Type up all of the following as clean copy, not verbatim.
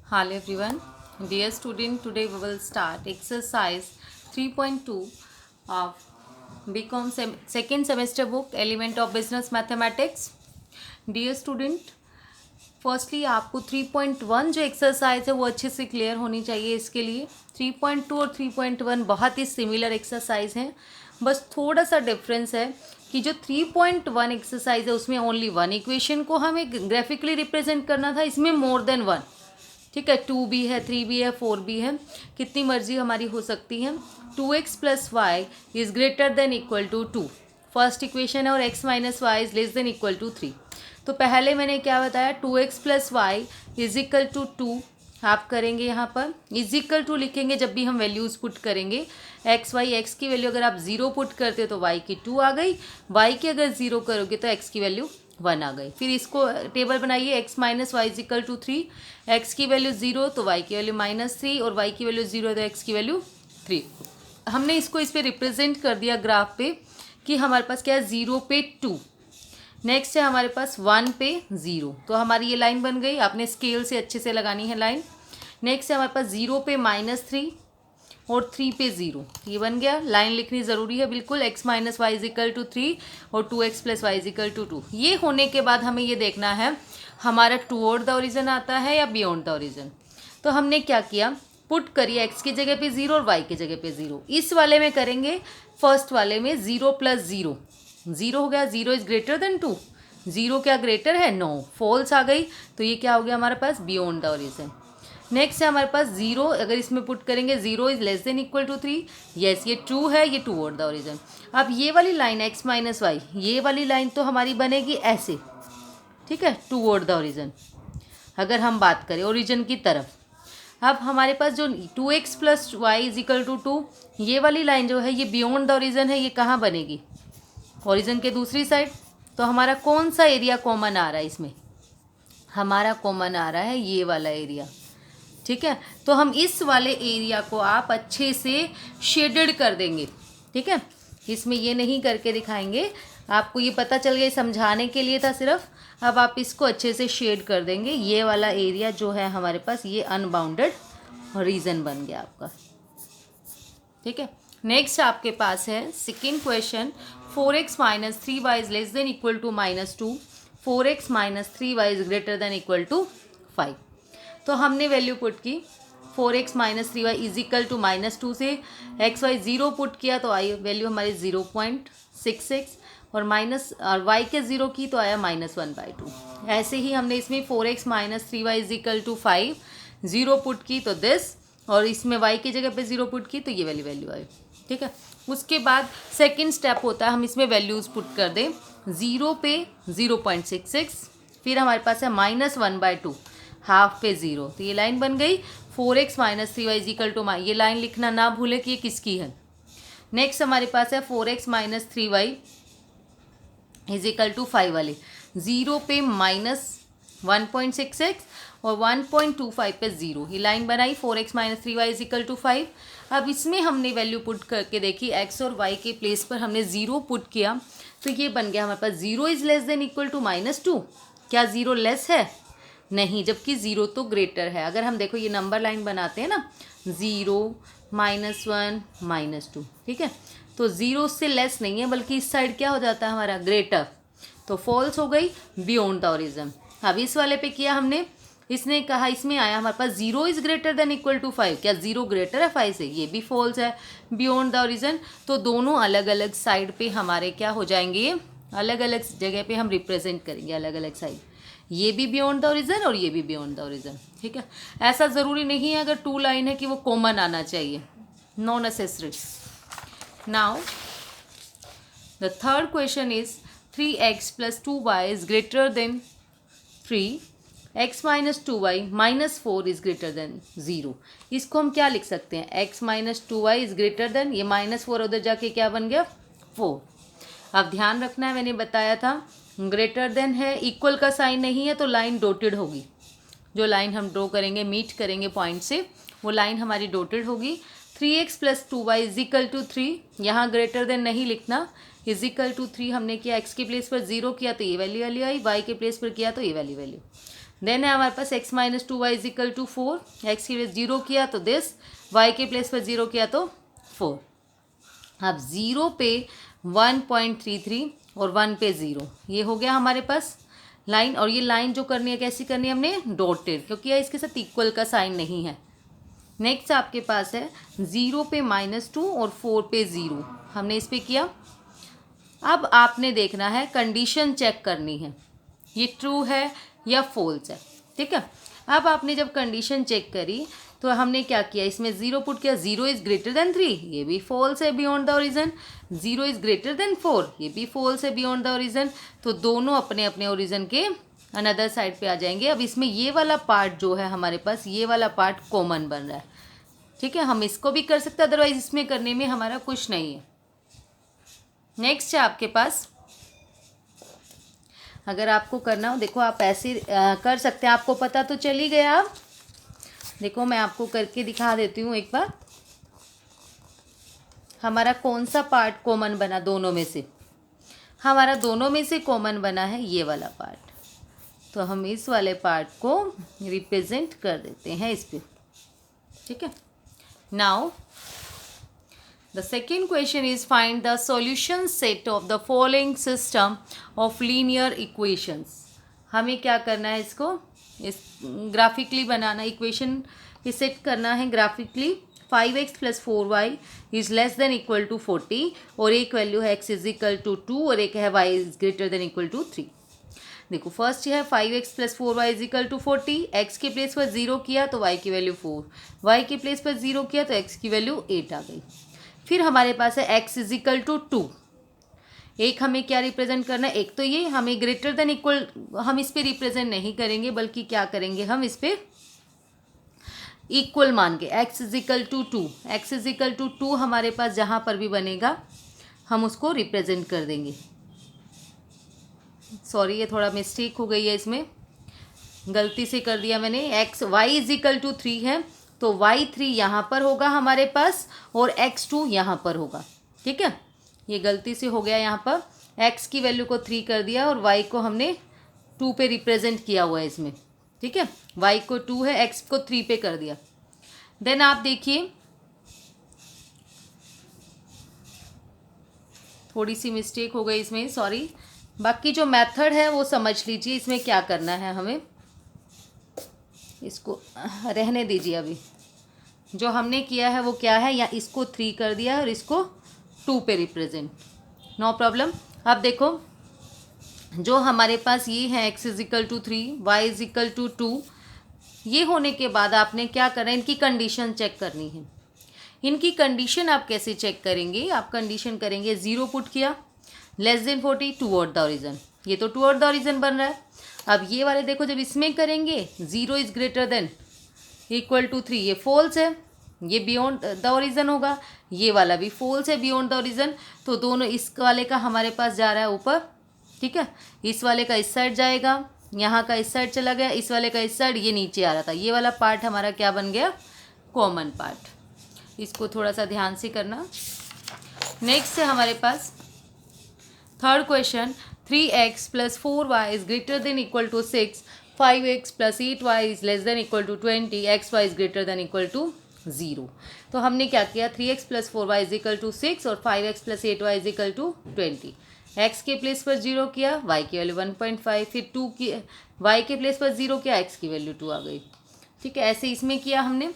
Hello everyone. Dear student, today we will start exercise 3.2 of BCom second semester book Element of Business Mathematics. Dear student, firstly आपको 3.1 जो exercise है वो अच्छे से clear होनी चाहिए. इसके लिए 3.2 और 3.1 बहुत ही सिमिलर एक्सरसाइज हैं. बस थोड़ा सा डिफरेंस है कि जो 3.1 एक्सरसाइज है उसमें ओनली वन इक्वेशन को हमें ग्राफिकली रिप्रेजेंट करना था. इसमें मोर देन वन. ठीक है, 2 भी है, 3 भी है, 4 भी है, कितनी मर्जी हमारी हो सकती है. 2x plus Y is greater than equal to 2 first equation है, और x minus y is less than equal to 3. तो पहले मैंने क्या बताया, 2x plus Y is equal to 2 आप करेंगे. यहाँ पर इज इक्वल टू लिखेंगे जब भी हम वैल्यूज़ पुट करेंगे. एक्स वाई, एक्स की वैल्यू अगर आप 0 पुट करते हो तो y की 2 आ गई, y की अगर 0 करोगे तो x की वैल्यू 1 आ गई. फिर इसको टेबल बनाइए, x minus y is equal to 3, x की वैल्यू 0 तो y की वैल्यू -3, और y की वैल्यू 0 तो x की वैल्यू 3. हमने इसको इस पर रिप्रेजेंट कर दिया ग्राफ पे कि हमारे पास क्या है, 0 पे 2, नेक्स्ट है हमारे पास 1 पे 0. तो हमारी ये लाइन बन गई. आपने स्केल से अच्छे से लगानी है लाइन. नेक्स्ट है हमारे पास 0 पे -3 और 3 पे 0. ये बन गया. लाइन लिखनी ज़रूरी है बिल्कुल. x minus y is equal to 3 और 2x plus Y is equal to 2. ये होने के बाद हमें ये देखना है हमारा टूवर्ड द ओरिजिन आता है या बियॉन्ड द ओरिजिन. तो हमने क्या किया, पुट करिए x की जगह पे 0 और y की जगह पे 0. इस वाले में करेंगे, फर्स्ट वाले में 0 प्लस 0 0 हो गया. 0 इज ग्रेटर देन 2. 0 क्या ग्रेटर है, नो, फॉल्स आ गई. तो ये क्या हो गया हमारे पास, बियॉन्ड द ओरिजिन. नेक्स्ट है हमारे पास 0, अगर इसमें पुट करेंगे 0 is less than equal to 3. Yes, ये ट्रू है, ये टूवर्ड द ओरिजिन. अब ये वाली लाइन x माइनस वाई, ये वाली लाइन तो हमारी बनेगी ऐसे. ठीक है, टूवर्ड द ओरिजिन अगर हम बात करें ओरिजिन की तरफ. अब हमारे पास जो 2x plus Y is equal to 2, ये वाली लाइन जो है ये बियॉन्ड द ओरिजिन है. ये कहाँ बनेगी, ओरिजिन के दूसरी साइड. तो हमारा कौन सा एरिया कॉमन आ रहा है इसमें, हमारा कॉमन आ रहा है ये वाला एरिया. ठीक है, तो हम इस वाले एरिया को आप अच्छे से शेडेड कर देंगे. ठीक है, इसमें ये नहीं करके दिखाएंगे, आपको ये पता चल गया, समझाने के लिए था सिर्फ. अब आप इसको अच्छे से शेड कर देंगे. ये वाला एरिया जो है हमारे पास ये अनबाउंडेड रीजन बन गया आपका. ठीक है, नेक्स्ट आपके पास है second question. 4x minus 3y is less than equal to -2. 4x minus 3y is greater than equal to 5. तो हमने वैल्यू पुट की 4x minus 3y is equal to -2 से xy 0 पुट किया तो आई वैल्यू हमारी 0.66, और माइनस और y के 0 की तो आया -1/2. ऐसे ही हमने इसमें 4x minus 3y is equal to 5 0 put की तो दिस, और इसमें y की जगह पे 0 पुट की तो ये वाली वैल्यू आई. ठीक है, उसके बाद सेकेंड स्टेप होता है हम इसमें वैल्यूज़ पुट कर दें. 0 पे 0.66, फिर हमारे पास है -1/2, हाफ पे 0. तो ये लाइन बन गई. 4x minus 3y is equal to, ये लाइन लिखना ना भूले कि ये किसकी है. नेक्स्ट हमारे पास है 4x minus 3y is equal to 5 वाले. 0 पे -1.66 और 1.25 पे 0. ये लाइन बनाई. 4x minus 3y is equal to 5. अब इसमें हमने वैल्यू पुट करके देखी, x और y के प्लेस पर हमने 0 पुट किया तो ये बन गया हमारे पास 0 is less than equal to -2. क्या 0 लेस है, नहीं, जबकि 0 तो ग्रेटर है. अगर हम देखो ये नंबर लाइन बनाते हैं ना, 0 -1 -2. ठीक है, तो 0 से लेस नहीं है बल्कि इस साइड क्या हो जाता है हमारा, ग्रेटर. तो फॉल्स हो गई, बियॉन्ड द ओरिजिन. अब इस वाले पे किया हमने, इसने कहा, इसमें आया हमारे पास 0 is greater than equal to 5. क्या 0 ग्रेटर है 5 से, ये भी फॉल्स है, बियॉन्ड द ओरिजिन. तो दोनों अलग अलग साइड पे हमारे क्या हो जाएंगे, ये अलग अलग जगह पे हम रिप्रेजेंट करेंगे अलग अलग साइड. ये भी बियॉन्ड द ओरिजिन और ये भी बियॉन्ड द ओरिजिन. ठीक है, ऐसा ज़रूरी नहीं है अगर 2 लाइन है कि वो कॉमन आना चाहिए, no necessary. Now the third question is 3x plus 2y is greater than 3. x minus 2y minus 4 is greater than 0. इसको हम क्या लिख सकते हैं, x minus 2y is greater than, ये -4 उधर जाके क्या बन गया, 4. अब ध्यान रखना है, मैंने बताया था ग्रेटर देन है, इक्वल का साइन नहीं है तो लाइन डॉटेड होगी. जो लाइन हम ड्रॉ करेंगे, मीट करेंगे पॉइंट से, वो लाइन हमारी डॉटेड होगी. 3x plus 2y is equal to 3, यहाँ ग्रेटर देन नहीं लिखना, इज इक्वल टू 3 हमने किया. x के प्लेस पर 0 किया तो ये वैल्यू आई, y के प्लेस पर किया तो ये वैल्यू. देन है हमारे पास x minus 2y is equal to 4, x की प्लेस 0 किया तो दिस, y के प्लेस पर 0 किया तो 4। अब 0 पे 1.33 और 1 पे 0, ये हो गया हमारे पास लाइन। और ये लाइन जो करनी है कैसी करनी है हमने, डॉटेड, क्योंकि ये इसके साथ इक्वल का साइन नहीं है। नेक्स्ट आपके पास है 0 पे -2 और 4 पे 0, हमने इस पे किया। अब आपने देखना है, कंडीशन चेक करनी है, ये ट्रू है या फॉल्स है, ठीक है। अब आपने जब कंडीशन चेक करी तो हमने क्या किया, इसमें 0 पुट किया, 0 इज़ ग्रेटर देन 3, ये भी फॉल्स है beyond the origin. 0 is greater then 4, ये भी फॉल्स है बियॉन्ड द ओरिजन। तो दोनों अपने अपने ओरिजन के अनदर साइड पे आ जाएंगे। अब इसमें ये वाला पार्ट जो है हमारे पास, ये वाला पार्ट कॉमन बन रहा है, ठीक है। हम इसको भी कर सकते हैं, अदरवाइज इसमें करने में हमारा कुछ नहीं है। नेक्स्ट है आपके पास, अगर आपको करना हो, देखो आप ऐसे कर सकते हैं, आपको पता तो चल ही गया। अब देखो मैं आपको करके दिखा देती हूँ एक बार, हमारा कौन सा पार्ट कॉमन बना दोनों में से। हमारा दोनों में से कॉमन बना है ये वाला पार्ट, तो हम इस वाले पार्ट को रिप्रेजेंट कर देते हैं इस पे, ठीक है। Now the second question is find the solution set of the following system of linear equations। हमें क्या करना है, इसको इस ग्राफिकली बनाना, इक्वेशन ये सेट करना है graphically. 5x plus 4y is less than equal to 40, और एक वैल्यू है x इज इक्वल टू 2 और एक है y is greater than equal to 3। देखो फर्स्ट है 5x plus 4y is equal to 40, x के प्लेस पर 0 किया तो y की वैल्यू 4, y के प्लेस पर 0 किया तो x की वैल्यू 8 आ गई। फिर हमारे पास है x इज इक्वल टू 2, एक हमें क्या रिप्रेजेंट करना है, एक तो ये हमें ग्रेटर देन इक्वल, हम इस पे रिप्रेजेंट नहीं करेंगे बल्कि क्या करेंगे, हम इस पे इक्वल मान के x is equal to 2, x is equal to 2 हमारे पास जहाँ पर भी बनेगा हम उसको रिप्रेजेंट कर देंगे। सॉरी ये थोड़ा मिस्टेक हो गई है, इसमें गलती से कर दिया मैंने। y इज इक्वल टू 3 है तो y3 यहाँ पर होगा हमारे पास और x2 यहाँ पर होगा, ठीक है। ये गलती से हो गया, यहाँ पर x की वैल्यू को 3 कर दिया और y को हमने 2 पे रिप्रेजेंट किया हुआ है इसमें, ठीक है। y को 2 है, x को 3 पे कर दिया। देन आप देखिए थोड़ी सी मिस्टेक हो गई इसमें, सॉरी। बाकी जो मेथड है वो समझ लीजिए, इसमें क्या करना है हमें, इसको रहने दीजिए। अभी जो हमने किया है वो क्या है, या इसको 3 कर दिया और इसको 2 पे रिप्रेजेंट, नो प्रॉब्लम। अब देखो जो हमारे पास ये है x is equal to 3, y is equal to 2, ये होने के बाद आपने क्या करना है, इनकी कंडीशन चेक करनी है। इनकी कंडीशन आप कैसे चेक करेंगे, आप कंडीशन करेंगे 0 पुट किया, less then 40 toward the origin, ये तो टूवर्ड द ओरिजन बन रहा है। अब ये वाले देखो जब इसमें करेंगे 0 is greater than equal to 3, ये फॉल्स है, ये बियॉन्ड द ओरिजन होगा, ये वाला भी फॉल्स है बियॉन्ड द ओरिजन। तो दोनों, इस वाले का हमारे पास जा रहा है ऊपर, ठीक है, इस वाले का इस साइड जाएगा, यहाँ का इस साइड चला गया, इस वाले का इस साइड, ये नीचे आ रहा था। ये वाला पार्ट हमारा क्या बन गया, कॉमन पार्ट। इसको थोड़ा सा ध्यान से करना। नेक्स्ट है हमारे पास third question, 3x plus 4y is greater than equal to 6, 5x plus 8y is less than equal to 20, xy is greater than equal to 0। तो हमने क्या किया, 3x plus 4y is equal to 6 और 5x plus 8y is equal to 20। x के place पर 0 किया, y की value 1.5, फिर 2 की, y के प्लेस पर 0 किया, x की वैल्यू 2 आ गई, ठीक है। ऐसे इसमें किया हमने।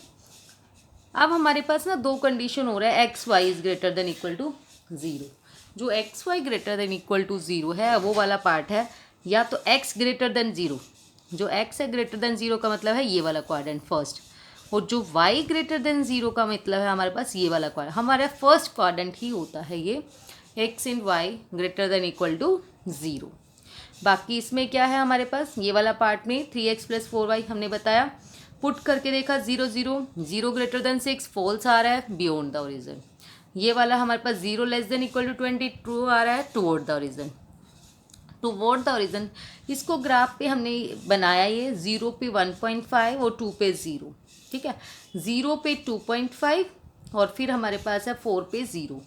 अब हमारे पास ना दो कंडीशन हो रहा है, x Y is greater than equal to 0। जो x y greater than equal to 0 है वो वाला पार्ट है, या तो x ग्रेटर देन 0, जो x है ग्रेटर देन 0 का मतलब है ये वाला क्वाड्रेंट फर्स्ट, और जो y ग्रेटर देन 0 का मतलब है हमारे पास ये वाला क्वाड्रेंट, हमारा फर्स्ट क्वाड्रेंट ही होता है ये, x in y greater than equal to 0। बाकी इसमें क्या है हमारे पास, ये वाला पार्ट में 3x प्लस 4y हमने बताया, पुट करके देखा 0 0, 0 ग्रेटर देन 6 फॉल्स आ रहा है बियॉन्ड द ओरिजन। ये वाला हमारे पास 0 less than equal to 20 true आ रहा है toward the origin, toward the origin. इसको ग्राफ पे हमने बनाया, ये 0 पे 1.5 और 2 पे 0, ठीक है, 0 पे 2.5 और फिर हमारे पास है 4 पे 0,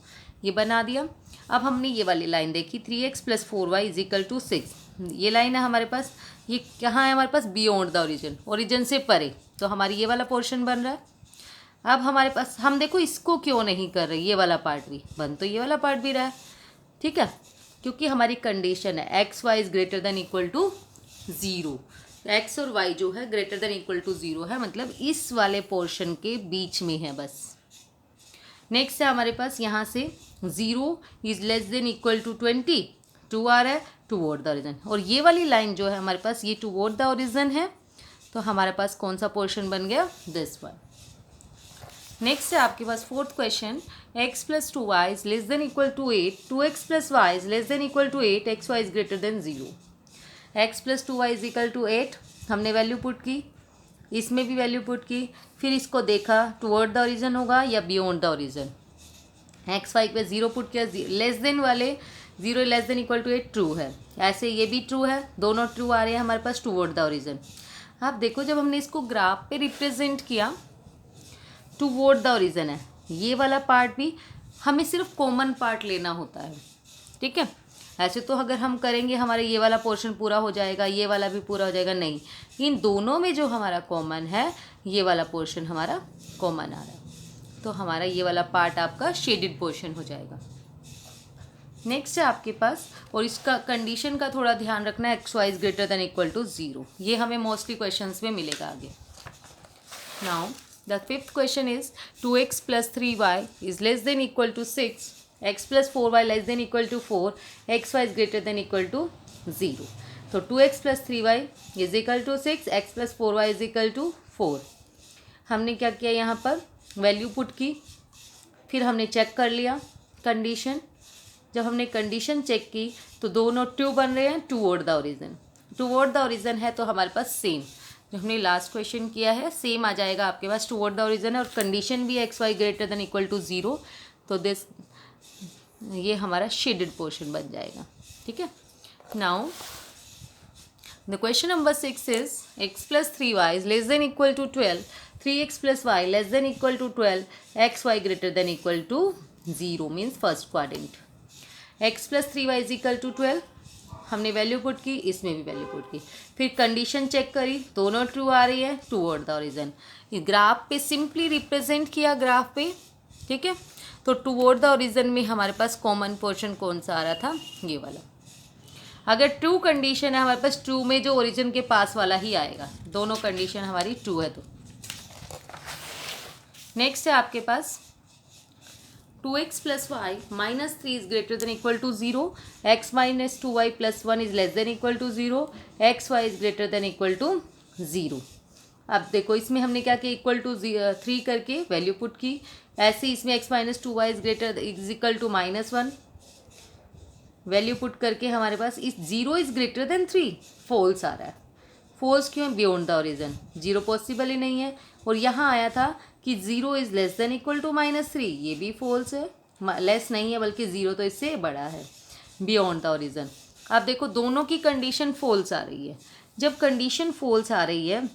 ये बना दिया। अब हमने ये वाली लाइन देखी 3x plus 4y is equal to 6, ये लाइन है हमारे पास, ये कहाँ है हमारे पास, बियॉन्ड द ओरिजिन, ओरिजिन से परे, तो हमारी ये वाला पोर्शन बन रहा है। अब हमारे पास हम देखो इसको क्यों नहीं कर रहे, ये वाला पार्ट भी बन, तो ये वाला पार्ट भी रहा है, ठीक है, क्योंकि हमारी कंडीशन है x Y is greater than equal to 0। X और वाई जो है ग्रेटर देन इक्वल टू 0 है, मतलब इस वाले पोर्शन के बीच में है बस। नेक्स्ट है हमारे पास यहाँ से 0 is less than equal to 20, 2 आ रहा है टूवर्ड द ओरिजिन, और ये वाली लाइन जो है हमारे पास ये टूवर्ड द ओरिजिन है, तो हमारे पास कौन सा पोर्शन बन गया, दिस वन। नेक्स्ट है आपके पास fourth question, x plus 2y is less than equal to 8, 2x plus Y is less than equal to 8, X Y is greater than 0। x plus 2y is equal to 8, हमने value put की, इसमें भी value put की, फिर इसको देखा toward the origin होगा या beyond the origin, x y पे 0 पुट किया, लेस देन वाले 0 less than equal to 8 true है, ऐसे ये भी ट्रू है, दोनों ट्रू आ रहे हैं हमारे पास टुवर्ड द ओरिजिन। आप देखो जब हमने इसको ग्राफ पे रिप्रेजेंट किया, टुवर्ड द ओरिजिन है, ये वाला पार्ट भी हमें सिर्फ कॉमन पार्ट लेना होता है, ठीक है। ऐसे तो अगर हम करेंगे हमारे ये वाला पोर्शन पूरा हो जाएगा, ये वाला भी पूरा हो जाएगा, नहीं, इन दोनों में जो हमारा कॉमन है ये वाला पोर्शन हमारा कॉमन आ रहा है, तो हमारा ये वाला पार्ट आपका शेडेड पोर्शन हो जाएगा। नेक्स्ट है आपके पास, और इसका कंडीशन का थोड़ा ध्यान रखना है, x Y is greater than equal to 0, ये हमें मोस्टली क्वेश्चंस में मिलेगा आगे। Now the fifth question is 2x plus 3y is less than equal to 6, x plus 4y less than equal to 4, x Y is greater than equal to 0। तो 2x plus 3y is equal to 6, x plus 4y is equal to 4। हमने क्या किया, यहाँ पर value put की, फिर हमने check कर लिया कंडीशन, जब हमने कंडीशन चेक की तो दोनों ट्रू बन रहे हैं toward the origin, toward the origin है तो हमारे पास सेम जो हमने लास्ट क्वेश्चन किया है सेम आ जाएगा आपके पास, टुवर्ड द ओरिजिन है और कंडीशन भी x y greater than equal to 0, तो दिस ये हमारा शेडेड पोर्शन बन जाएगा, ठीक है। Now the question number 6 is x plus 3y is less than equal to 12, 3x plus y less than equal to 12, x y greater than equal to 0 means first quadrant. x plus 3y is equal to 12, हमने value put की, इसमें भी value put की, फिर condition check करी, दोनों true आ रही है टुवर्ड द ओरिजिन, ग्राफ पे सिंपली रिप्रेजेंट किया ग्राफ पे, ठीक है। तो टुवर्ड द ओरिजिन में हमारे पास कॉमन पोर्शन कौन सा आ रहा था, ये वाला। अगर ट्रू कंडीशन है हमारे पास, ट्रू में जो ओरिजिन के पास वाला ही आएगा, दोनों कंडीशन हमारी ट्रू है। तो नेक्स्ट है आपके पास 2x plus y minus 3 is greater than equal to 0, x minus 2y plus 1 is less than equal to 0, x Y is greater than equal to 0। अब देखो इसमें हमने क्या किया, इक्वल टू 3 करके वैल्यू पुट की, ऐसे इसमें x minus 2y is greater is equal to -1, value put करके हमारे पास इस 0 इज ग्रेटर देन 3 फॉल्स आ रहा है, फॉल्स क्यों है, बियॉन्ड द ओरिजिन 0 पॉसिबल ही नहीं है, और यहाँ आया था कि 0 is less than equal to -3, ये भी फॉल्स है, लेस नहीं है बल्कि 0 तो इससे बड़ा है, बियॉन्ड द ओरिजिन। आप देखो दोनों की कंडीशन फॉल्स आ रही है, जब कंडीशन फॉल्स आ रही है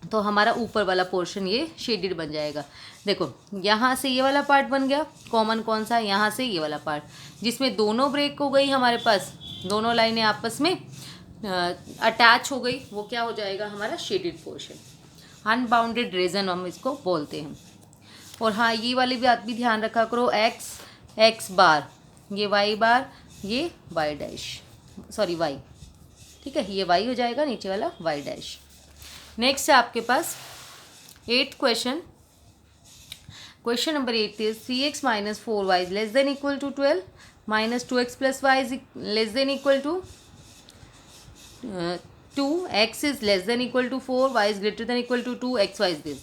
तो हमारा ऊपर वाला पोर्शन ये शेडेड बन जाएगा। देखो यहाँ से ये वाला पार्ट बन गया, कॉमन कौन सा है, यहाँ से ये वाला पार्ट, जिसमें दोनों ब्रेक हो गई हमारे पास, दोनों लाइनें आपस में अटैच हो गई, वो क्या हो जाएगा हमारा शेडेड पोर्शन, अनबाउंडेड रीजन हम इसको बोलते हैं। और हाँ ये वाली बात भी ध्यान रखा करो, एक्स बार, ये वाई बार, ये वाई डैश, सॉरी वाई, ठीक है, ये वाई हो जाएगा, नीचे वाला वाई डैश। नेक्स्ट है आपके पास 8th question, question number 8 is 3x minus 4y is less than equal to 12, minus 2x plus Y is less than equal to 2, x is less than equal to 4, y is greater than equal to 2, x Y is this.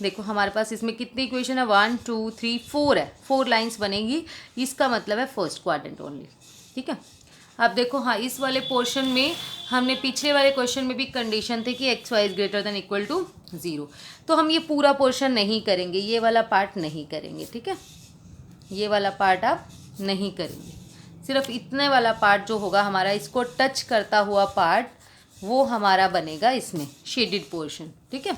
देखो हमारे पास इसमें कितनी equation है, 1 2 3 4 है, 4 lines बनेगी, इसका मतलब है फर्स्ट क्वाड्रेंट ओनली, ठीक है। अब देखो हाँ इस वाले पोर्शन में हमने पिछले वाले क्वेश्चन में भी कंडीशन थी कि x Y is greater than equal to 0, तो हम ये पूरा पोर्शन नहीं करेंगे, ये वाला पार्ट नहीं करेंगे, ठीक है, ये वाला पार्ट आप नहीं करेंगे, सिर्फ इतने वाला पार्ट जो होगा हमारा इसको टच करता हुआ पार्ट वो हमारा बनेगा इसमें शेडेड पोर्शन, ठीक है,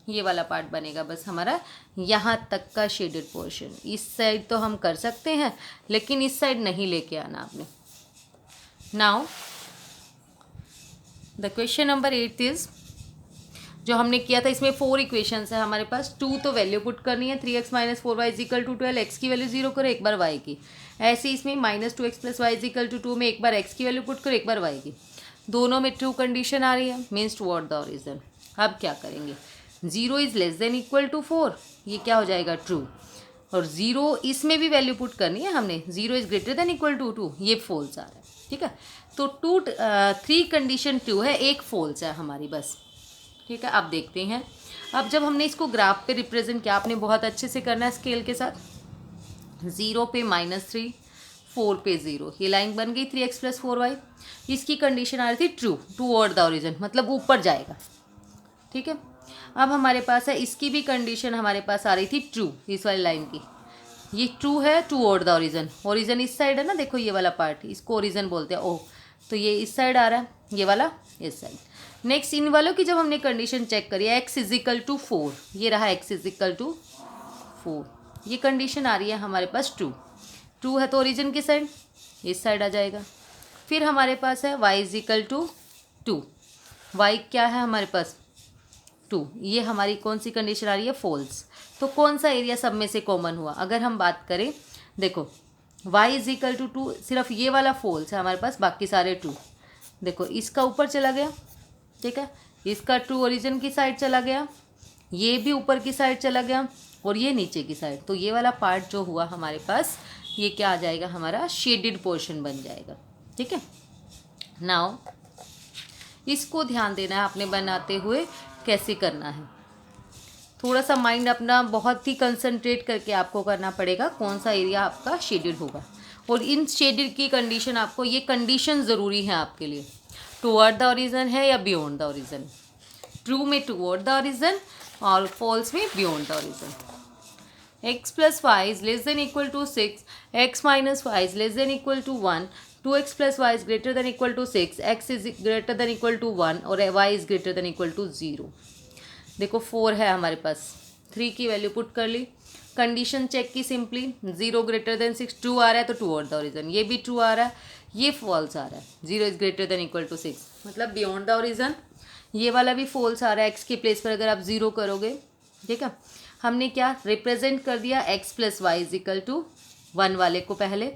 ये वाला पार्ट बनेगा बस हमारा यहाँ तक का शेडेड पोर्शन। इस साइड तो हम कर सकते हैं लेकिन इस साइड नहीं लेके आना आपने। Now the question number 8 is, जो हमने किया था इसमें 4 इक्वेशंस है हमारे पास। 2 तो वैल्यू पुट करनी है, 3x minus 4y is equal to 12, x की वैल्यू 0 करो, एक बार y की। ऐसे इसमें -2x plus Y is equal to 2 में एक बार x की वैल्यू पुट करो, एक बार y की। दोनों में ट्रू कंडीशन आ रही है, मीन्स टुवर्ड द ओरिजिन। अब क्या करेंगे, 0 is less than equal to 4, ये क्या हो जाएगा ट्रू। और 0 इसमें भी वैल्यू पुट करनी है हमने, 0 is greater than equal to 2, ये फॉल्स आ रहा है। ठीक है, तो 3 कंडीशन ट्रू है, एक फॉल्स है हमारी बस। ठीक है, अब देखते हैं। अब जब हमने इसको ग्राफ पे रिप्रेजेंट किया, आपने बहुत अच्छे से करना है स्केल के साथ। 0 पे -3, 4 पे 0, ये लाइन बन गई 3x प्लस 4y। इसकी कंडीशन आ रही थी ट्रू, टुवर्ड द ओरिजिन, मतलब ऊपर जाएगा। ठीक है, अब हमारे पास है इसकी भी कंडीशन हमारे पास आ रही थी ट्रू, इस वाली लाइन की। ये ट्रू है टुवर्ड द ओरिजिन, ओरिजिन इस साइड है ना, देखो ये वाला पार्ट, इसको ओरिजिन बोलते हैं। ओह, तो ये इस साइड आ रहा है, ये वाला इस साइड। नेक्स्ट इन वालों की जब हमने कंडीशन चेक करी, x इज इक्वल टू 4, ये रहा x इज इक्वल टू 4, ये कंडीशन आ रही है हमारे पास ट्रू। ट्रू है तो ओरिजिन की साइड, इस साइड आ जाएगा। फिर हमारे पास है y is equal to 2, y क्या है हमारे पास 2, ये हमारी कौन सी कंडीशन आ रही है, फॉल्स। तो कौन सा एरिया सब में से कॉमन हुआ, अगर हम बात करें, देखो y इज इक्वल टू 2, सिर्फ ये वाला फॉल्स है हमारे पास, बाकी सारे ट्रू। देखो इसका ऊपर चला गया, ठीक है, इसका ट्रू ओरिजिन की साइड चला गया, ये भी ऊपर की साइड चला गया, और ये नीचे की साइड। तो ये वाला पार्ट जो हुआ हमारे पास, ये क्या आ जाएगा, हमारा शेडेड पोर्शन बन जाएगा। ठीक है, नाउ इसको ध्यान देना है आपने बनाते हुए, कैसे करना है। थोड़ा सा माइंड अपना बहुत ही कंसंट्रेट करके आपको करना पड़ेगा, कौन सा एरिया आपका शेडेड होगा। और इन शेडेड की कंडीशन, आपको ये कंडीशन ज़रूरी है आपके लिए, टुवर्ड द ओरिजिन है या बियॉन्ड द ओरिजिन। ट्रू में टुवर्ड द ओरिजिन और फॉल्स में beyond the origin. x plus Y is less than equal to 6, x minus y is less than equal to 1, 2x plus Y is greater than equal to 6, x is greater than equal to 1 और y is greater than equal to 0। देखो 4 है हमारे पास, 3 की value put कर ली, condition check की simply, 0 greater than 6 true आ रहा है तो टुवर्ड द ओरिजिन, ये भी ट्रू आ रहा है, ये फॉल्स आ रहा है, 0 is greater than equal to 6 मतलब बियॉन्ड द ओरिजिन। ये वाला भी फॉल्स आ रहा है, x के प्लेस पर अगर आप 0 करोगे। ठीक है, हमने क्या रिप्रेजेंट कर दिया, x plus Y is equal to 1 वाले को पहले,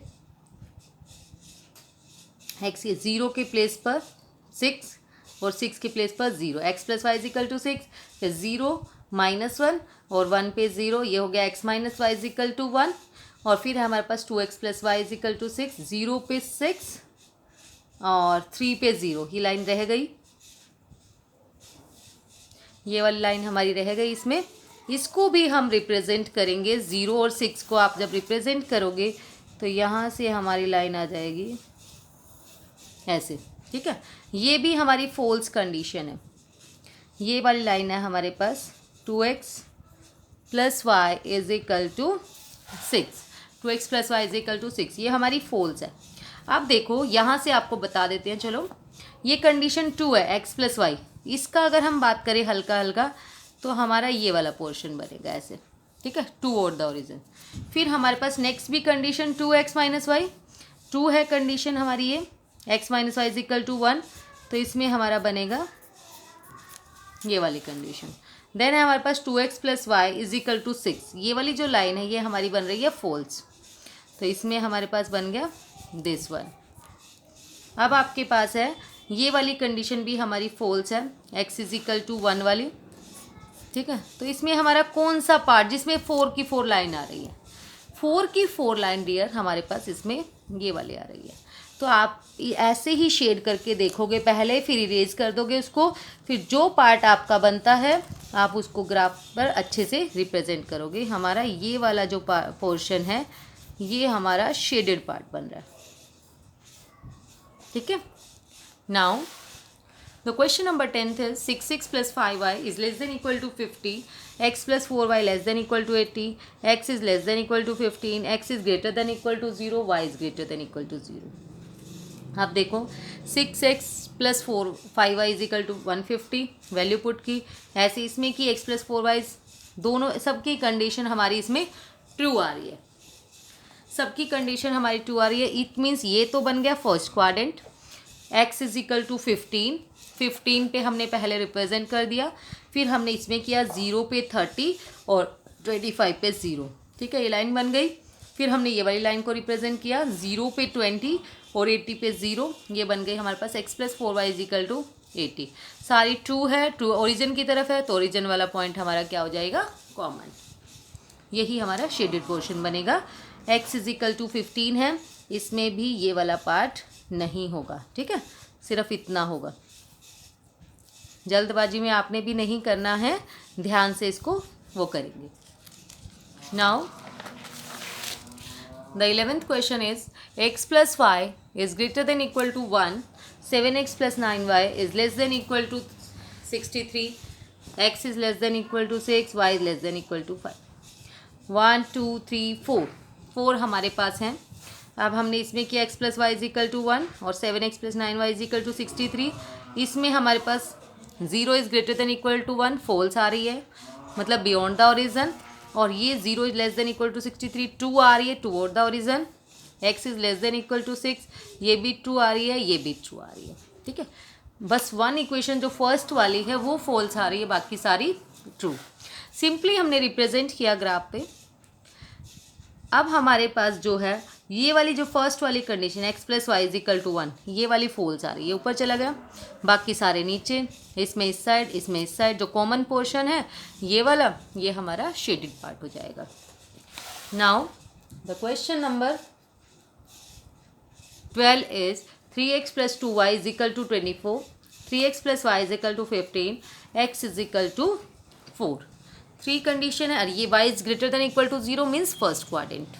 x के 0 के प्लेस पर 6 और 6 के प्लेस पर 0, x plus Y is equal to 6, फिर 0 -1 और 1 पे 0, ये हो गया x minus y is equal to 1। और फिर है हमारे पास 2x plus Y is equal to 6, 0 पे 6 और 3 पे 0, ये लाइन रह गई, ये वाली लाइन हमारी रह गई इसमें। इसको भी हम रिप्रेजेंट करेंगे, 0 और 6 को आप जब रिप्रेजेंट करोगे तो यहाँ से हमारी लाइन आ जाएगी ऐसे। ठीक है, ये भी हमारी फॉल्स कंडीशन है, ये वाली लाइन है हमारे पास 2x plus Y is equal to 6, 2x plus Y is equal to 6, ये हमारी फॉल्स है। अब देखो यहाँ से आपको बता देते हैं, चलो ये कंडीशन 2 है, x प्लस वाई, इसका अगर हम बात करें हल्का हल्का तो हमारा ये वाला पोर्शन बनेगा ऐसे। ठीक है, टुवर्ड द ओरिजिन। फिर हमारे पास नेक्स्ट भी कंडीशन 2x माइनस वाई, 2 है कंडीशन हमारी ये, x minus y is equal to 1, तो इसमें हमारा बनेगा ये वाली कंडीशन। देन है हमारे पास 2x plus Y is equal to 6, ये वाली जो लाइन है ये हमारी बन रही है फॉल्स, तो इसमें हमारे पास बन गया दिस वन। अब आपके पास है ये वाली कंडीशन भी हमारी फॉल्स है, x इज इक्वल टू 1 वाली। ठीक है, तो इसमें हमारा कौन सा पार्ट जिसमें 4 की 4 लाइन आ रही है, 4 की 4 लाइन डियर हमारे पास इसमें ये वाली आ रही है। तो आप ऐसे ही शेड करके देखोगे पहले, फिर इरेज कर दोगे उसको, फिर जो पार्ट आपका बनता है आप उसको ग्राफ पर अच्छे से रिप्रेजेंट करोगे। हमारा ये वाला जो पोर्शन है ये हमारा शेडेड पार्ट बन रहा है। ठीक है, now the question number 10 is 6x plus 5y is less than equal to 50, x plus 4y less than equal to 80, x is less than equal to 15, x is greater than equal to 0, y is greater than equal to 0। अब देखो 6x plus 5y is equal to 150, value put की, ऐसे इसमें कि x plus 4y दोनों सबकी condition हमारी इसमें ट्रू आ रही है, सबकी कंडीशन हमारी ट्रू आ रही है। इट मीन्स ये तो बन गया first quadrant, x is equal to 15, 15 पे हमने पहले रिप्रेजेंट कर दिया, फिर हमने इसमें किया 0 पे 30 और 25 पे 0, ठीक है, ये लाइन बन गई। फिर हमने ये वाली लाइन को रिप्रेजेंट किया 0 पे 20 और 80 पे 0, ये बन गई हमारे पास x + 4y = 80। सारी ट्रू है, ट्रू ओरिजिन की तरफ है, तो ओरिजिन वाला पॉइंट हमारा क्या हो जाएगा, कॉमन। यही हमारा शेडेड पोर्शन बनेगा। x = 15 है, इसमें भी ये वाला पार्ट नहीं होगा, ठीक है, सिर्फ इतना होगा। जल्दबाजी में आपने भी नहीं करना है, ध्यान से इसको वो करेंगे। Now the 11th question is x + y is greater than equal to 1, 7x + 9y is less than equal to 63, x is less than equal to 6, y is less than equal to 5। 1 2 3 4 हमारे पास हैं। अब हमने इसमें किया x + y = 1 और 7x + 9y = 63। इसमें हमारे पास 0 is greater than equal to 1 false आ रही है, मतलब बियॉन्ड द ओरिजन, और ये 0 is less than equal to 63 true आ रही है toward the origin. x is less than equal to 6, ये भी ट्रू आ रही है, ये भी ट्रू आ रही है, ठीक है। बस वन इक्वेशन जो फर्स्ट वाली है वो फॉल्स आ रही है, बाकी सारी ट्रू। सिंपली हमने रिप्रेजेंट किया ग्राफ पे। अब हमारे पास जो है ये वाली जो फर्स्ट वाली कंडीशन x + y = 1, ये वाली फॉल्स आ रही है, ये ऊपर चला गया, बाकी सारे नीचे, इसमें इस साइड, इसमें इस साइड। जो कॉमन पोर्शन है ये वाला, ये हमारा शेडेड पार्ट हो जाएगा। Now the question number 12 is 3x + 2y = 24, 3x + y = 15, x = 4। 3 condition है, और ये y is greater than equal to 0 means first quadrant.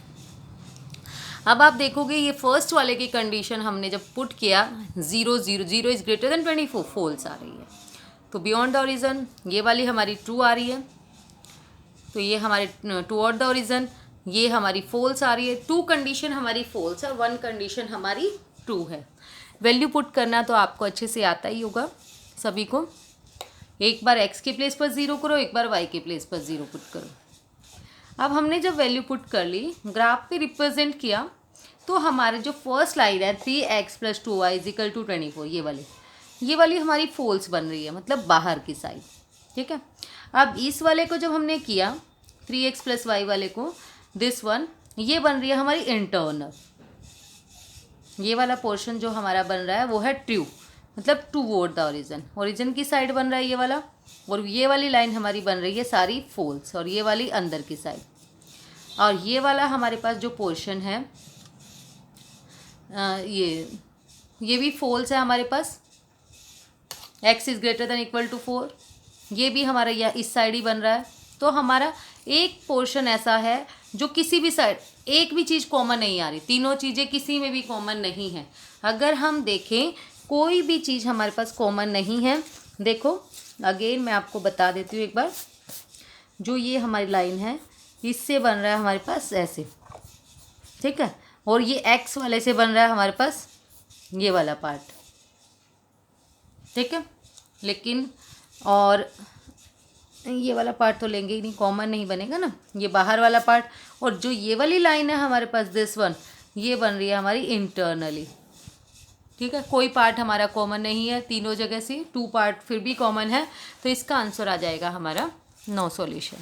अब आप देखोगे ये फर्स्ट वाले की कंडीशन हमने जब पुट किया 0 0 0 इज ग्रेटर देन 24 फॉल्स आ रही है, तो बियॉन्ड द ओरिजन ये वाली हमारी ट्रू आ रही है, तो ये हमारे टुवर्ड द ओरिजन ये हमारी फॉल्स आ रही है। 2 कंडीशन हमारी फॉल्स है, 1 कंडीशन हमारी ट्रू है। वैल्यू पुट करना तो आपको अच्छे से आता ही होगा सभी को। एक बार x के प्लेस पर 0 करो, एक बार y के प्लेस पर 0 पुट करो। अब हमने जब वैल्यू पुट कर ली, ग्राफ पे रिप्रेजेंट किया, तो हमारे जो फर्स्ट लाइन है 3x + 2y = 24, ये वाली हमारी फॉल्स बन रही है, मतलब बाहर की साइड, ठीक है। अब इस वाले को जब हमने किया 3x + y वाले को, दिस वन, ये बन रही है हमारी इंटरनल। ये वाला पोर्शन जो हमारा बन रहा है वो है ट्रू, मतलब टूवर्ड द ओरिजन, ओरिजन की साइड बन रहा है ये वाला, और ये वाली लाइन हमारी बन रही है सारी फॉल्स, और ये वाली अंदर की साइड। और ये वाला हमारे पास जो पोर्शन है ये भी फॉल्स है हमारे पास, x is greater than equal to 4, ये भी हमारा या इस साइड ही बन रहा है। तो हमारा एक पोर्शन ऐसा है जो किसी भी साइड एक भी चीज़ कॉमन नहीं आ रही, तीनों चीज़ें किसी में भी कॉमन नहीं है। अगर हम देखें कोई भी चीज़ हमारे पास कॉमन नहीं है, देखो अगेन मैं आपको बता देती हूँ एक बार, जो ये हमारी लाइन है इससे बन रहा है हमारे पास ऐसे, ठीक है, और ये x वाले से बन रहा है हमारे पास ये वाला पार्ट, ठीक है। लेकिन और ये वाला पार्ट तो लेंगे ही नहीं, कॉमन नहीं बनेगा ना, ये बाहर वाला पार्ट। और जो ये वाली लाइन है हमारे पास दिस वन, ये बन रही है हमारी इंटरनली, ठीक है। कोई पार्ट हमारा कॉमन नहीं है, तीनों जगह से 2 पार्ट फिर भी कॉमन है, तो इसका आंसर आ जाएगा हमारा no solution.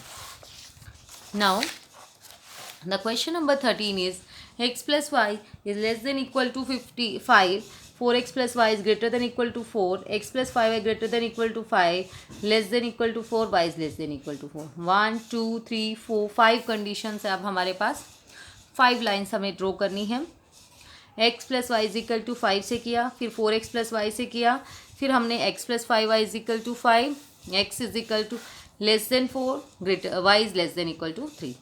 Now the question number 13 is x + y is less than equal to 55, 4x + y is greater than equal to 4, x + 5y greater than equal to 5, less than equal to 4, y is less than equal to 4। 1 2 3 4 5 conditions है अब हमारे पास, 5 lines हमें draw करनी है। x + y = 5 से किया, फिर 4x + y से किया, फिर हमने x + 5y = 5, x = less than 4, greater y is less than equal to 3।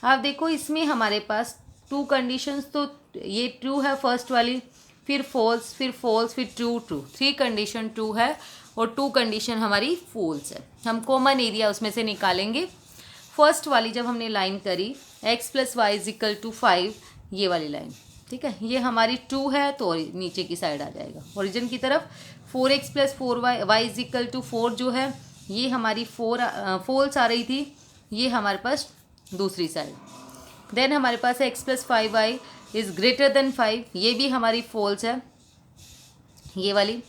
अब देखो इसमें हमारे पास 2 कंडीशंस, तो ये ट्रू है फर्स्ट वाली, फिर फॉल्स, फिर फॉल्स, फिर ट्रू ट्रू, 3 कंडीशन ट्रू है और 2 कंडीशन हमारी फॉल्स है। हम कॉमन एरिया उसमें से निकालेंगे। फर्स्ट वाली जब हमने लाइन करी x + y = 5, ये वाली लाइन, ठीक है, ये हमारी ट्रू है, तो नीचे की साइड आ जाएगा ओरिजिन की तरफ। 4x + 4y = 4 जो है ये हमारी फॉल्स आ रही थी, ये हमारे पास दूसरी साइड। देन हमारे पास x + 5y is greater then 5, ये भी हमारी फॉल्स है ये वाली।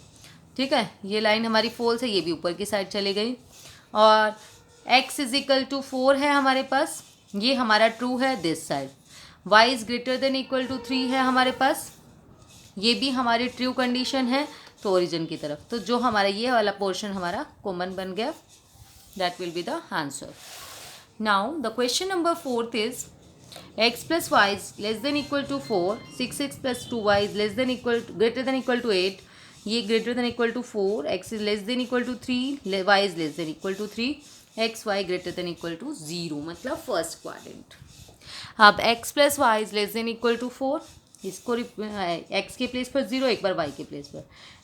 ठीक है, ये लाइन हमारी फॉल्स है, ये भी ऊपर की साइड चली गई। और x इज इक्वल टू 4 है हमारे पास, ये हमारा ट्रू है this side. y is greater than equal to 3 है हमारे पास, ये भी हमारी ट्रू कंडीशन है, तो ओरिजिन की तरफ। तो जो हमारा ये वाला पोर्शन हमारा कॉमन बन गया, that will be the answer. Now the question number 4 is x plus y is less than equal to 4, 6x plus 2y is less than equal to greater than equal to 8, ये greater than equal to 4, x is less than equal to 3, y is less than equal to 3, x y greater than equal to 0, मतलब first quadrant. अब x plus y is less than equal to 4, इसको x के place पर 0, एक बार y के place पर,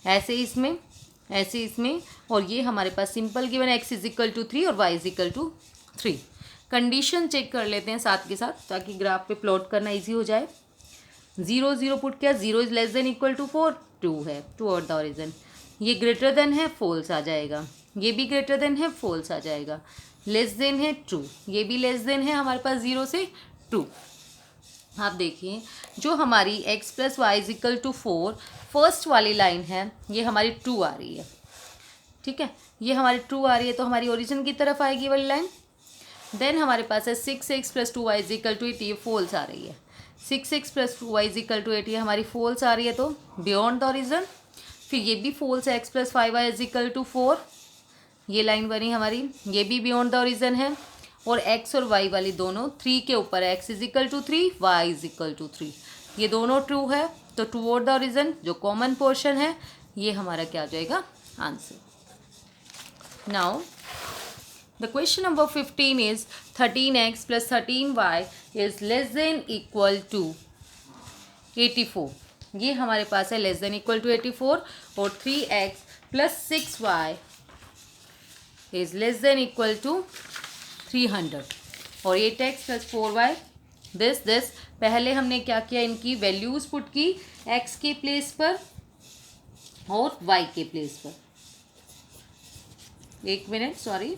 ऐसे इसमें, और ये हमारे पास simple given x is equal to 3 और y is equal to 3। Condition check कर लेते हैं साथ के साथ, ताकि ग्राफ पे प्लॉट करना इजी हो जाए। 0 0 पुट किया, 0 is less than equal to 4, 2 है टूवर्ड द ओरिजिन। ये ग्रेटर देन है, फॉल्स आ जाएगा, ये भी ग्रेटर देन है, फॉल्स आ जाएगा। लेस देन है, ट्रू, ये भी लेस देन है हमारे पास 0 से 2। आप देखिए जो हमारी x plus Y is equal to 4 first वाली लाइन है, ये हमारी ट्रू आ रही है। ठीक है, ये हमारी ट्रू आ रही है, तो हमारी ओरिजिन की तरफ आएगी वाली लाइन। देन हमारे पास है 6x plus 2y is equal to 8, ये फॉल्स आ रही है। 6x plus 2y is equal to 8, ये हमारी फॉल्स आ रही है, तो बियॉन्ड द ओरिजिन। फिर ये भी फॉल्स है, x plus 5y is equal to 4, ये लाइन बनी हमारी, ये भी बियॉन्ड द ओरिजिन है। और x और y वाली दोनों 3 के ऊपर है, x is equal to 3, y is equal to 3, ये दोनों ट्रू है, तो टूवर्ड द ओरिजिन जो कॉमन पोर्शन है, ये हमारा क्या आ जाएगा, answer. Now the question number 15 is 13x plus 13y is less than equal to 84, ये हमारे पास है लेस देन इक्वल टू 84। और 3x plus 6y is less than equal to 300 और 8x प्लस 4y दिस। पहले हमने क्या किया, इनकी वैल्यूज पुट की x के प्लेस पर और y के प्लेस पर। एक मिनट, सॉरी,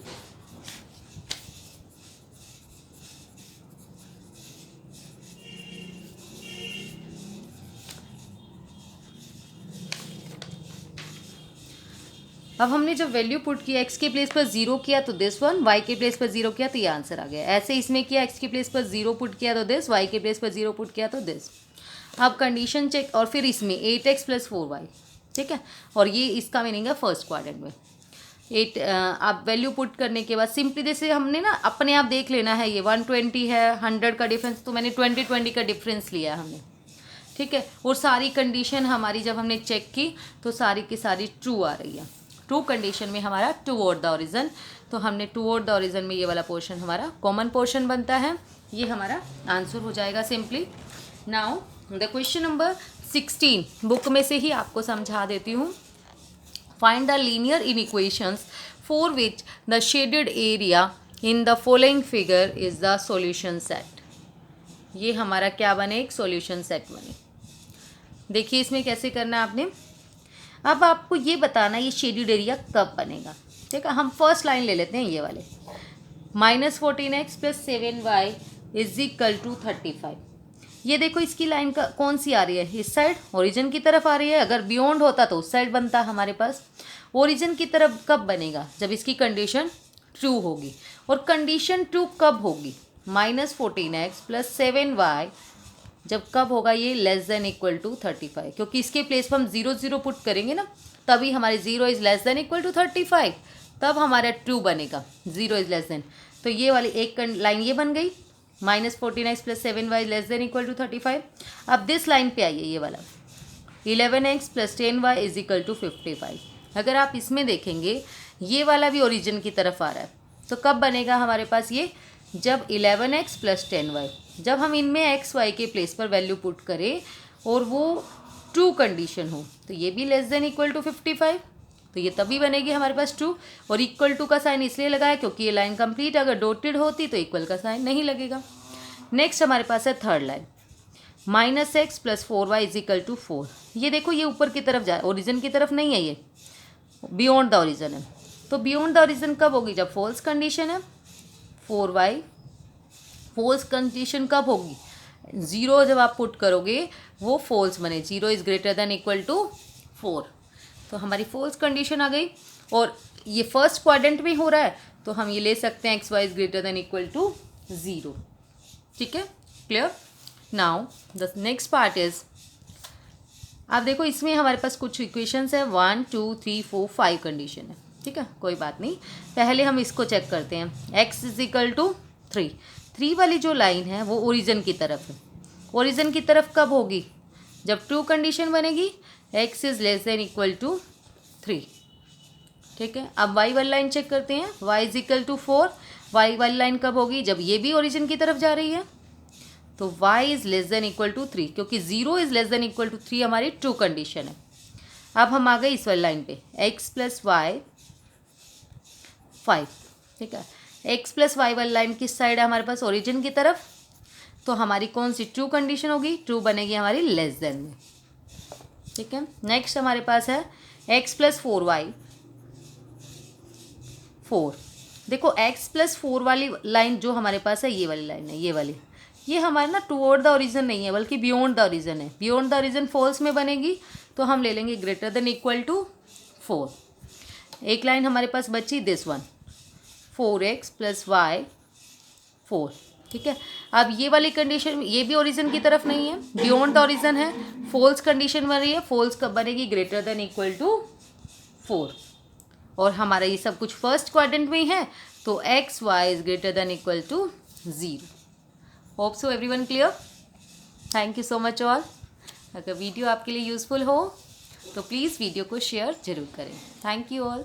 अब हमने जब वैल्यू पुट किया, x के प्लेस पर 0 किया तो दिस वन, y के प्लेस पर 0 किया तो ये आंसर आ गया। ऐसे इसमें किया, x के प्लेस पर 0 पुट किया तो दिस, y के प्लेस पर 0 पुट किया तो दिस। अब कंडीशन चेक, और फिर इसमें 8x प्लस 4y, ठीक है, और ये इसका मीनिंग है फर्स्ट क्वाड्रेंट में। 8 आप वैल्यू पुट करने के बाद सिंपली जैसे हमने ना अपने आप देख लेना है, ये 120 है, 100 का डिफरेंस, तो मैंने 20 का डिफरेंस लिया हमने, ठीक है। और सारी कंडीशन हमारी जब हमने चेक की तो सारी की सारी ट्रू आ रही है। ट्रू कंडीशन में हमारा टूवर्ड द ओरिजिन, तो हमने टूवर्ड द ओरिजिन में ये वाला पोर्शन हमारा कॉमन पोर्शन बनता है, ये हमारा आंसर हो जाएगा simply. Now the question number 16 book में से ही आपको समझा देती हूँ। Find the linear inequations for which the shaded area in the following figure is the solution set. ये हमारा क्या बने, एक सॉल्यूशन सेट बने। देखिए इसमें कैसे करना है आपने। अब आपको ये बताना ये शेडेड एरिया कब बनेगा, ठीक है। हम फर्स्ट लाइन ले लेते हैं, ये वाले -14x plus 7y is equal to 35। ये देखो इसकी लाइन का कौन सी आ रही है, इस साइड ओरिजिन की तरफ आ रही है। अगर बियॉन्ड होता तो उस साइड बनता हमारे पास। ओरिजिन की तरफ कब बनेगा, जब इसकी कंडीशन ट्रू होगी। और कंडीशन ट्रू कब होगी, -14x प्लस 7y जब कब होगा, ये लेस देन इक्वल टू 35, क्योंकि इसके प्लेस पर हम 0 0 पुट करेंगे ना, तभी हमारे 0 is less than equal to 35, तब हमारा ट्रू बनेगा 0 इज़ लेस देन। तो ये वाली एक लाइन ये बन गई, -14x plus 7y less than equal to 35। अब दिस लाइन पे आइए, ये वाला 11x plus 10y is equal to 55। अगर आप इसमें देखेंगे ये वाला भी ओरिजिन की तरफ आ रहा है, तो कब बनेगा हमारे पास ये, जब 11x प्लस 10y, जब हम इनमें x y के प्लेस पर वैल्यू पुट करें और वो ट्रू कंडीशन हो, तो ये भी लेस देन इक्वल टू 55, तो ये तभी बनेगी हमारे पास ट्रू। और इक्वल टू का साइन इसलिए लगाया क्योंकि ये लाइन कंप्लीट, अगर डॉटेड होती तो इक्वल का साइन नहीं लगेगा। नेक्स्ट हमारे पास है third line, -x plus 4y is equal to 4। ये देखो ये ऊपर की तरफ जाए, ओरिजिन की तरफ नहीं है, ये बियॉन्ड द ओरिजिन है। तो बियॉन्ड द ओरिजिन कब होगी, जब फॉल्स कंडीशन है। 4y फॉल्स कंडीशन कब होगी, 0 जब आप पुट करोगे वो फॉल्स बने, 0 is greater than equal to 4। तो हमारी फॉल्स कंडीशन आ गई, और ये फर्स्ट क्वाड्रेंट में हो रहा है तो हम ये ले सकते हैं x Y is greater than equal to 0. ठीक है, clear. Now the next part is, आप देखो इसमें हमारे पास कुछ इक्वेशंस है, 1 2 3 4 5 कंडीशन है. ठीक है, कोई बात नहीं, पहले हम इसको चेक करते हैं. x इज इक्वल टू 3 वाली जो लाइन है वो ओरिजिन की तरफ है. ओरिजिन की तरफ कब होगी? जब ट्रू कंडीशन बनेगी, x is less than equal to 3. ठीक है, अब y वाली लाइन चेक करते हैं. y is equal to 4. y वाली लाइन कब होगी? जब ये भी ओरिजिन की तरफ जा रही है. तो y is less than equal to 3, क्योंकि 0 is less than equal to 3 हमारी ट्रू कंडीशन है. अब हम आ गए इस वाली लाइन पे, x प्लस वाई 5. ठीक है, x प्लस वाई वाली लाइन किस साइड है हमारे पास? ओरिजिन की तरफ. तो हमारी कौन सी ट्रू कंडीशन होगी? ट्रू बनेगी हमारी लेस देन में. ठीक है, नेक्स्ट हमारे पास है x प्लस 4y 4. देखो x प्लस 4 वाली लाइन जो हमारे पास है, ये वाली लाइन है, ये वाली, ये हमारे ना टुवर्ड द ओरिजिन नहीं है बल्कि बियॉन्ड द ओरिजिन है. बियॉन्ड द ओरिजिन फॉल्स में बनेगी तो हम ले लेंगे ग्रेटर देन इक्वल टू 4. एक लाइन हमारे पास बची this one, 4x plus Y 4. ठीक है, अब ये वाली कंडीशन, ये भी ओरिजिन की तरफ नहीं है, बियॉन्ड द ओरिजिन है, फॉल्स कंडीशन बन रही है. फॉल्स कब बनेगी? Greater than equal to 4. और हमारा ये सब कुछ फर्स्ट क्वाड्रेंट में ही है, तो x Y is greater than equal to 0. Hope so everyone clear. Thank you so much all. अगर वीडियो आपके लिए यूज़फुल हो तो प्लीज़ वीडियो को शेयर ज़रूर करें. Thank you all.